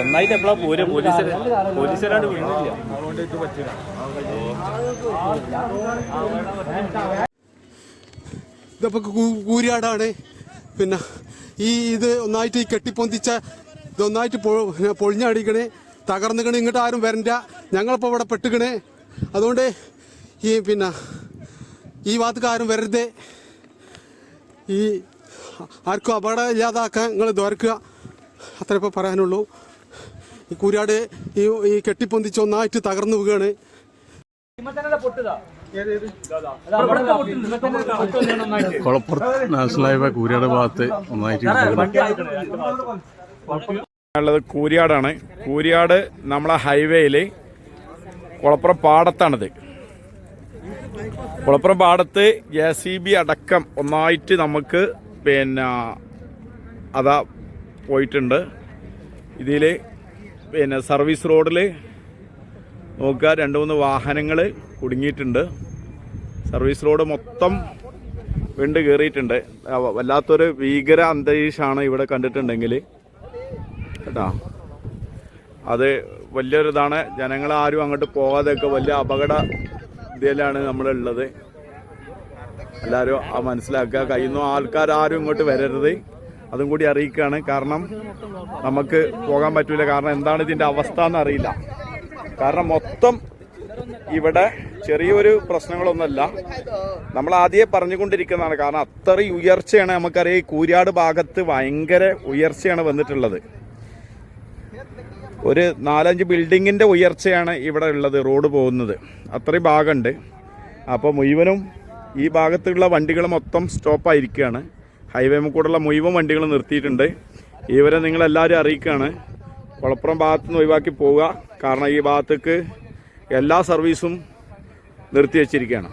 ഒന്നായിട്ട് എപ്പോഴാ പോര് പോലീസുകാരാണ്ട് വിടുന്നില്ല. ഇതപ്പോ കൂരിയാടാണ്. പിന്നെ ഇത് ഒന്നായിട്ട് ഈ കെട്ടിപ്പൊന്തിച്ച ഇതൊന്നായിട്ട് പൊളിഞ്ഞടിക്കണേ, തകർന്നുകണേ. ഇങ്ങോട്ട് ആരും വരണ്ട, ഞങ്ങളിപ്പോൾ ഇവിടെ പെട്ടുകണേ. അതുകൊണ്ട് ഈ ഭാഗത്തേക്ക് ആരും വരരുതേ. ആർക്കും അപകടം ഇല്ലാതാക്കാൻ നിങ്ങൾ ദ്വാരക്കുക, അത്ര ഇപ്പോൾ പറയാനുള്ളൂ. ഈ കൂരിയാട് ഈ കെട്ടിപ്പൊന്തിച്ച് ഒന്നായിട്ട് തകർന്നു വീഴുകയാണ്. കൊളപ്പുറത്ത് നാഷണൽ ഹൈവേ കൂരിയാട് ഭാഗത്ത് ഒന്നായിട്ട് കൂരിയാടാണ്. കൂരിയാട് നമ്മളെ ഹൈവേയിൽ കൊളപ്പുറം പാടത്താണിത്. കൊളപ്പുറം പാടത്ത് JCB അടക്കം ഒന്നായിട്ട് നമുക്ക് അതാ പോയിട്ടുണ്ട്. ഇതിൽ സർവീസ് റോഡിൽ നോക്കുക, 2-3 വാഹനങ്ങൾ കുടുങ്ങിയിട്ടുണ്ട്. സർവീസ് റോഡ് മൊത്തം വിണ്ട് കയറിയിട്ടുണ്ട്. വല്ലാത്തൊരു ഭീകര അന്തരീക്ഷമാണ് ഇവിടെ കണ്ടിട്ടുണ്ടെങ്കിൽ കേട്ടോ. അത് വലിയൊരിതാണ്. ജനങ്ങളാരും അങ്ങോട്ട് പോകാതെയൊക്കെ വലിയ അപകട ഇതിലാണ് നമ്മളുള്ളത്. എല്ലാവരും മനസ്സിലാക്കുക. കഴിയുന്ന ആൾക്കാരും ഇങ്ങോട്ട് വരരുത്, അതും കൂടി അറിയിക്കുകയാണ്. കാരണം നമുക്ക് പോകാൻ പറ്റില്ല. കാരണം എന്താണ് ഇതിൻ്റെ അവസ്ഥ എന്നറിയില്ല. കാരണം മൊത്തം ഇവിടെ ചെറിയൊരു പ്രശ്നങ്ങളൊന്നുമല്ല, നമ്മൾ ആദ്യമേ പറഞ്ഞുകൊണ്ടിരിക്കുന്നതാണ്. കാരണം അത്രയും ഉയർച്ചയാണ്. നമുക്കറിയാം ഈ കൂരിയാട് ഭാഗത്ത് ഭയങ്കര ഉയർച്ചയാണ് വന്നിട്ടുള്ളത്. ഒരു 4-5 ബിൽഡിങ്ങിൻ്റെ ഉയർച്ചയാണ് ഇവിടെ ഉള്ളത്, റോഡ് പോകുന്നത് അത്രയും ഭാഗമുണ്ട്. അപ്പോൾ മുഴുവനും ഈ ഭാഗത്തുള്ള വണ്ടികൾ മൊത്തം സ്റ്റോപ്പായിരിക്കുകയാണ്. ഹൈവേ കൂടെയുള്ള മുഴുവൻ വണ്ടികൾ നിർത്തിയിട്ടുണ്ട്. ഇവരെ നിങ്ങളെല്ലാവരും അറിയിക്കുകയാണ്, കൊളപ്പുറം ഭാഗത്തു നിന്ന് ഒഴിവാക്കി പോവുക. കാരണം ഈ ഭാഗത്തേക്ക് എല്ലാ സർവീസും നിർത്തി വച്ചിരിക്കുകയാണ്.